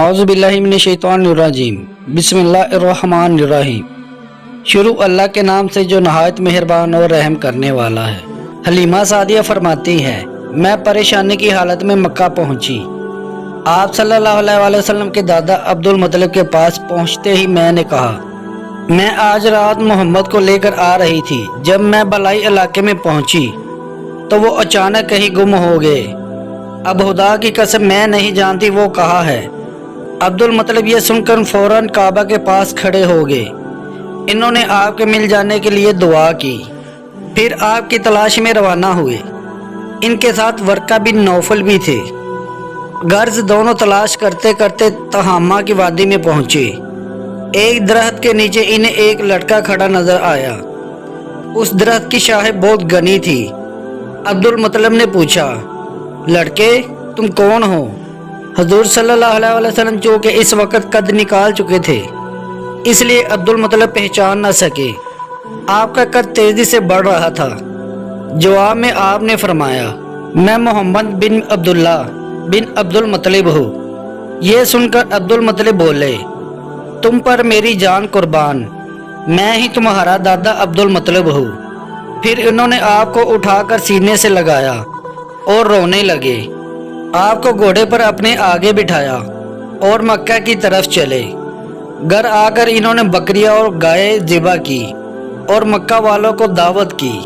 औज़ुबिल्लाहि मिनश्शैतानिर्रजीम बिस्मिल्लाहिर्रहमानिर्रहीम। शुरू अल्लाह के नाम से जो नहायत मेहरबान और रहम करने वाला है। हलीमा सादिया फरमाती है, मैं परेशानी की हालत में मक्का पहुंची। आप सल्लल्लाहु अलैहि वसल्लम के दादा अब्दुल मुत्तलिब के पास पहुंचते ही मैंने कहा, मैं आज रात मोहम्मद को लेकर आ रही थी। जब मैं बलाई इलाके में पहुंची तो वो अचानक कहीं गुम हो गए। अब खुदा की कसम मैं नहीं जानती वो कहाँ है। अब्दुल मुत्तलिब ये सुनकर फौरन काबा के पास खड़े हो गए। इन्होंने आपके मिल जाने के लिए दुआ की, फिर आपकी तलाश में रवाना हुए। इनके साथ वर्का बिन नौफल भी थे। गर्ज दोनों तलाश करते करते तहामा की वादी में पहुंचे। एक दरख्त के नीचे इन्हें एक लड़का खड़ा नजर आया। उस दरख्त की शाखें बहुत घनी थी। अब्दुल मुत्तलिब ने पूछा, लड़के तुम कौन हो? हजूर सल्लल्लाहु अलैहि वसल्लम जो कि इस वक्त कद निकाल चुके थे, इसलिए अब्दुल मुत्तलिब पहचान न सके। आपका कद तेजी से बढ़ रहा था। जवाब में आपने फरमाया, मैं मोहम्मद बिन अब्दुल्ला बिन अब्दुल मुत्तलिब हूँ। ये सुनकर अब्दुल मुत्तलिब बोले, तुम पर मेरी जान कुर्बान, मैं ही तुम्हारा दादा अब्दुल मुत्तलिब हूँ। फिर इन्होंने आपको उठाकर सीने से लगाया और रोने लगे। आपको घोड़े पर अपने आगे बिठाया और मक्का की तरफ चले। घर आकर इन्होंने बकरियां और गाय ज़िबा की और मक्का वालों को दावत की।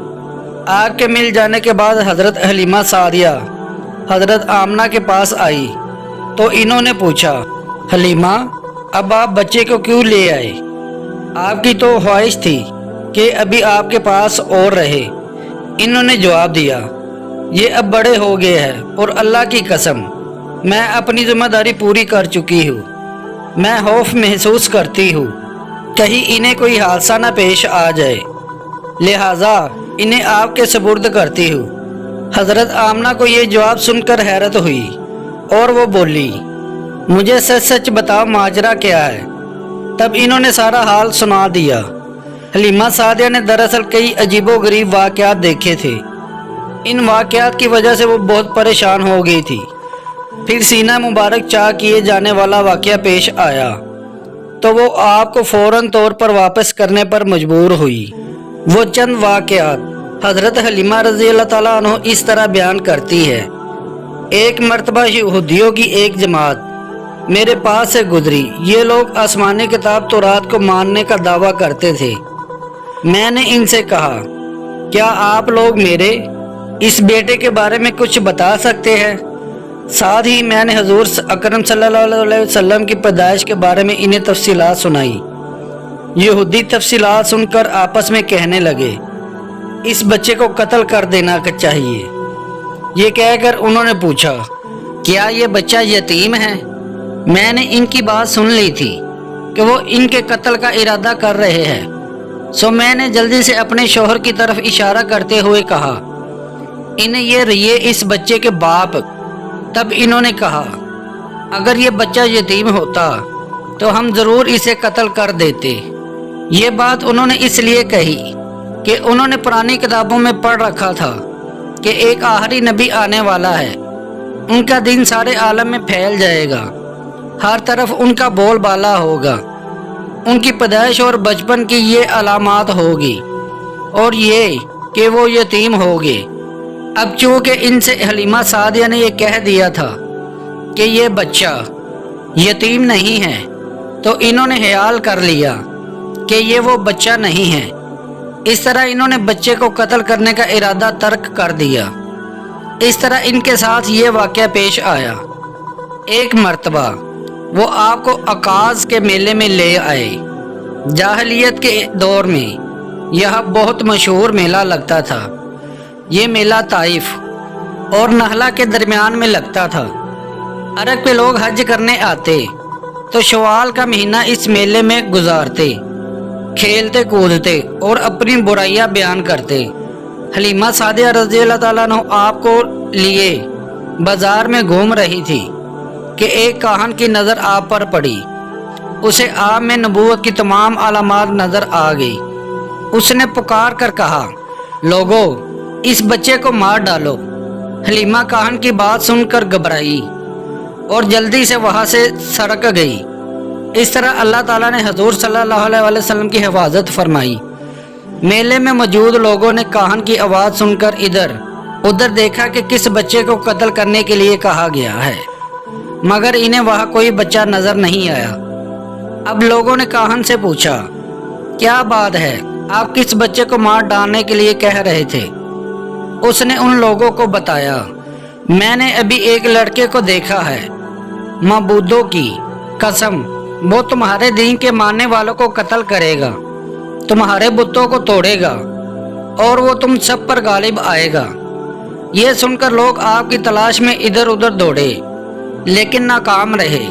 आपके मिल जाने के बाद हज़रत हलीमा सादिया हज़रत आमना के पास आई तो इन्होंने पूछा, हलीमा अब आप बच्चे को क्यों ले आए? आपकी तो ख्वाहिश थी कि अभी आपके पास और रहे। इन्होंने जवाब दिया, ये अब बड़े हो गए हैं और अल्लाह की कसम मैं अपनी जिम्मेदारी पूरी कर चुकी हूँ। मैं खौफ महसूस करती हूँ कहीं इन्हें कोई हादसा न पेश आ जाए, लिहाजा इन्हें आपके सुपुर्द करती हूँ। हज़रत आमना को ये जवाब सुनकर हैरत हुई और वो बोली, मुझे सच सच बताओ माजरा क्या है। तब इन्होंने सारा हाल सुना दिया। हलीमा सादिया ने दरअसल कई अजीबोगरीब वाक़यात देखे थे। इन वाक़यात की वजह से वो बहुत परेशान हो गई थी। फिर सीना मुबारक चाह किए जाने वाला वाक़या पेश आया तो वो आपको फ़ौरन तौर पर वापस करने पर मजबूर हुई। वो चंद वाक़यात हज़रत हलीमा रज़ी अल्लाह ताला अन्हा इस तरह बयान करती है, एक मरतबा यहूदियों की एक जमात मेरे पास से गुजरी। ये लोग आसमानी किताब तौरात को मानने का दावा करते थे। मैंने इनसे कहा, क्या आप लोग मेरे इस बेटे के बारे में कुछ बता सकते हैं? साथ ही मैंने हजूर अकरम सल्लल्लाहु अलैहि वसल्लम की पैदाइश के बारे में इन्हें तफसीलात सुनाई। यहूदी तफसीलात सुनकर आपस में कहने लगे, इस बच्चे को कत्ल कर देना चाहिए। ये कहकर उन्होंने पूछा, क्या ये बच्चा यतीम है? मैंने इनकी बात सुन ली थी कि वो इनके कत्ल का इरादा कर रहे हैं, सो मैंने जल्दी से अपने शौहर की तरफ इशारा करते हुए कहा, इन्हें ये इस बच्चे के बाप। तब इन्होंने कहा, अगर ये बच्चा यतीम होता तो हम ज़रूर इसे कत्ल कर देते। ये बात उन्होंने इसलिए कही कि उन्होंने पुरानी किताबों में पढ़ रखा था कि एक आखिरी नबी आने वाला है। उनका दिन सारे आलम में फैल जाएगा, हर तरफ उनका बोलबाला होगा। उनकी पैदाइश और बचपन की ये अलामात होगी और ये कि वो यतीम होंगे। अब चूँकि इनसे हलीमा सादिया ने यह कह दिया था कि ये बच्चा यतीम नहीं है, तो इन्होंने ख्याल कर लिया कि ये वो बच्चा नहीं है। इस तरह इन्होंने बच्चे को कत्ल करने का इरादा तर्क कर दिया। इस तरह इनके साथ ये वाक़या पेश आया। एक मर्तबा वो आपको अकाज के मेले में ले आए। जाहलियत के दौर में यह बहुत मशहूर मेला लगता था। ये मेला ताइफ और नहला के दरमियान में लगता था। अरब के लोग हज करने आते तो शवाल का महीना इस मेले में गुजारते, खेलते कूदते और अपनी बुराइयां बयान करते। हलीमा सादिया रज़ी अल्लाह ताला अन्हा आपको लिए बाजार में घूम रही थी कि एक काहन की नज़र आप पर पड़ी। उसे आप में नबूवत की तमाम अलामात नज़र आ गई। उसने पुकार कर कहा, लोगों इस बच्चे को मार डालो। हलीमा काहन की बात सुनकर घबराई। और जल्दी से वहाँ से सरक गई। इस तरह अल्लाह ताला ने हजूर सल्लल्लाहु अलैहि वसल्लम की हिफाजत फरमाई। मेले में मौजूद लोगों ने काहन की आवाज़ सुनकर इधर उधर देखा कि किस बच्चे को कत्ल करने के लिए कहा गया है, मगर इन्हें वहाँ कोई बच्चा नजर नहीं आया। अब लोगों ने काहन से पूछा, क्या बात है, आप किस बच्चे को मार डालने के लिए कह रहे थे? उसने उन लोगों को बताया, मैंने अभी एक लड़के को देखा है, माबूदों की कसम वो तुम्हारे दीन के मानने वालों को कत्ल करेगा, तुम्हारे बुतों को तोड़ेगा और वो तुम सब पर गालिब आएगा। ये सुनकर लोग आपकी तलाश में इधर उधर दौड़े, लेकिन नाकाम रहे।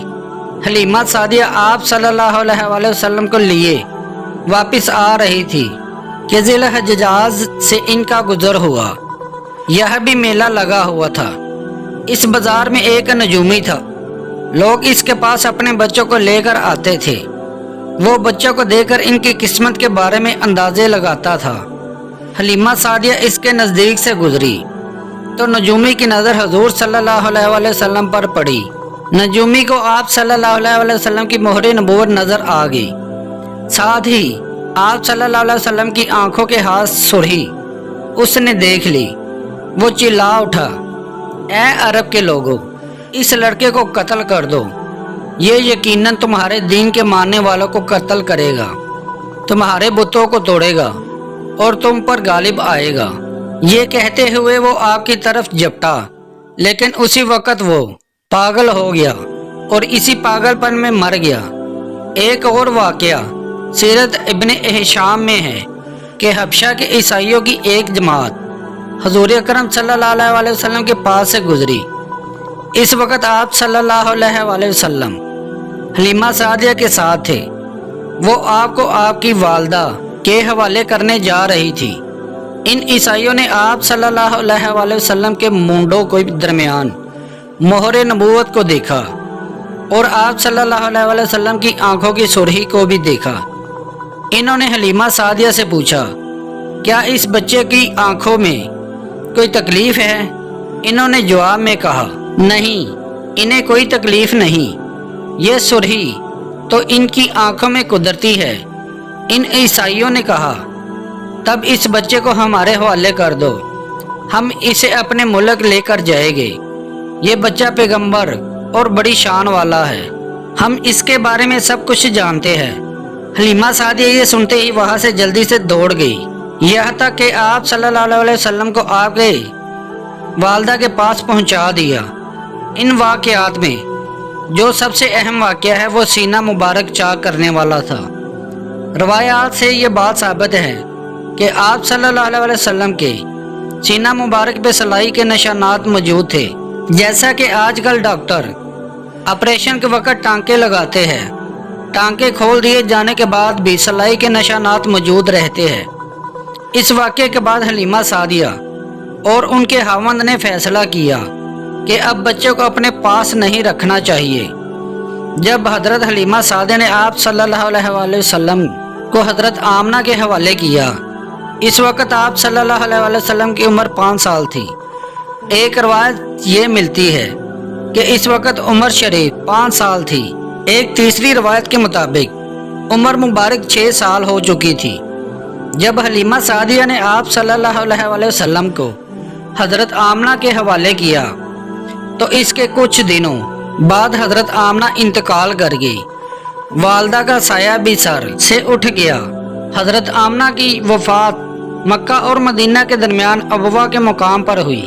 हलीमा सादिया आप सल्लल्लाहु अलैहि वसल्लम को लिए वापस आ रही थी कि ज़िल हज्जाज से इनका गुजर हुआ। यह भी मेला लगा हुआ था। इस बाजार में एक नजूमी था। लोग इसके पास अपने बच्चों को लेकर आते थे। वो बच्चों को देखकर इनकी किस्मत के बारे में अंदाजे लगाता था। हलीमा सादिया इसके नज़दीक से गुजरी तो नजूमी की नज़र हजूर सल्लल्लाहु अलैहि वसल्लम पर पड़ी। नजूमी को आप सल्लल्लाहु अलैहि वसल्लम की मोहर नबूवत नज़र आ गई। साथ ही आप सल्लल्लाहु अलैहि वसल्लम की आंखों के हाथ सुर्खी उसने देख ली। वो चिल्ला उठा, ऐ अरब के लोगों, इस लड़के को कत्ल कर दो। ये यकीनन तुम्हारे दीन के मानने वालों को कत्ल करेगा, तुम्हारे बुतों को तोड़ेगा और तुम पर गालिब आएगा। ये कहते हुए वो आपकी तरफ झपटा, लेकिन उसी वक्त वो पागल हो गया और इसी पागलपन में मर गया। एक और वाकया सीरत इब्ने हिशाम में है कि हबशा के ईसाइयों की एक जमात हजूर अकरम सल्लल्लाहु अलैहि वसल्लम के पास से गुजरी। इस वक्त आप सल्लल्लाहु अलैहि वसल्लम हलीमा सादिया के साथ थे। वो आपको आपकी वालदा के हवाले करने जा रही थी। इन ईसाइयों ने आप सल्लल्लाहु अलैहि वसल्लम के मूंडों के दरमियान मोहर नबूवत को देखा और आप सल्लल्लाहु अलैहि वसल्लम की आंखों की सुर्खी को भी देखा। इन्होंने हलीमा सादिया से पूछा, क्या इस बच्चे की आंखों में कोई तकलीफ है? इन्होंने जवाब में कहा, नहीं, इन्हें कोई तकलीफ नहीं। ये सुर्खी तो इनकी आंखों में कुदरती है। इन ईसाइयों ने कहा, तब इस बच्चे को हमारे हवाले कर दो, हम इसे अपने मुल्क लेकर जाएंगे। ये बच्चा पैगंबर और बड़ी शान वाला है, हम इसके बारे में सब कुछ जानते हैं। हलीमा सादिया ये सुनते ही वहाँ से जल्दी से दौड़ गई। यह तक कि आप सल्लल्लाहु अलैहि वसल्लम को आपके वालदा के पास पहुँचा दिया। इन वाक़यात में जो सबसे अहम वाक़या है वो सीना मुबारक चाक करने वाला था। रवायात से ये बात साबित है कि आप सल्लल्लाहु अलैहि वसल्लम के सीना मुबारक पे सलाई के निशानात मौजूद थे। जैसा कि आजकल डॉक्टर ऑपरेशन के वक्त टांके लगाते हैं, टांके खोल दिए जाने के बाद भी सलाई के निशानात मौजूद रहते हैं। इस वाक़े के बाद हलीमा सादिया और उनके खावंद ने फैसला किया कि अब बच्चे को अपने पास नहीं रखना चाहिए। जब हज़रत हलीमा सादिया ने आप सल्लल्लाहु अलैहि वसल्लम को हज़रत आमना के हवाले किया, इस वक्त आप सल्लल्लाहु अलैहि वसल्लम की उम्र 5 साल थी। एक रवायत ये मिलती है कि इस वक्त उमर शरीफ 5 साल थी। एक तीसरी रवायत के मुताबिक उमर मुबारक 6 साल हो चुकी थी। जब हलीमा सादिया ने आप सल्लल्लाहु अलैहि वसल्लम को हज़रत आमना के हवाले किया तो इसके कुछ दिनों बाद हज़रत आमना इंतकाल कर गई। वालदा का साया भी सर से उठ गया। हज़रत आमना की वफ़ात मक्का और मदीना के दरमियान अबवा के मुकाम पर हुई।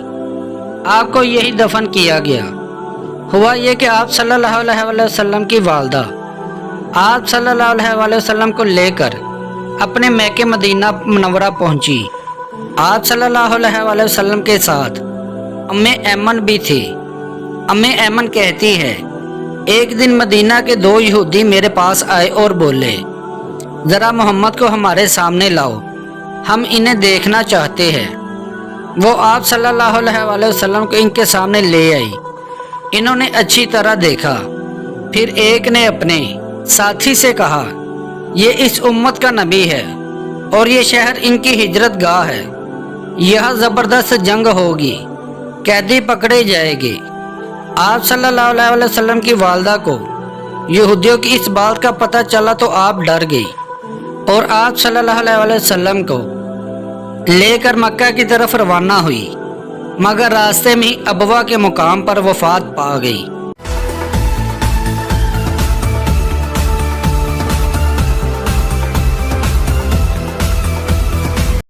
आपको यही दफन किया गया। हुआ ये कि आप सल्लल्लाहु अलैहि वसल्लम की वालदा आप सल्लल्लाहु अलैहि वसल्लम को लेकर अपने मैके मदीना मुनव्वरा पहुंची। आप सल्लल्लाहु अलैहि वसल्लम के साथ अम्मे ऐमन भी थी। अम्मे ऐमन कहती है, एक दिन मदीना के 2 यहूदी मेरे पास आए और बोले, ज़रा मोहम्मद को हमारे सामने लाओ, हम इन्हें देखना चाहते हैं। वो आप सल्लल्लाहु अलैहि वसल्लम को इनके सामने ले आई। इन्होंने अच्छी तरह देखा। फिर एक ने अपने साथी से कहा, ये इस उम्मत का नबी है और ये शहर इनकी हिजरत गाह है। यह ज़बरदस्त जंग होगी, कैदी पकड़े जाएंगे। آپ صلی اللہ علیہ وسلم کی والدہ کو یہودیوں کی اس بات کا پتہ چلا تو آپ ڈر گئی اور آپ صلی اللہ علیہ وسلم کو لے کر مکہ کی طرف روانہ ہوئی، مگر راستے میں ابوا کے مقام پر وفات پا گئی۔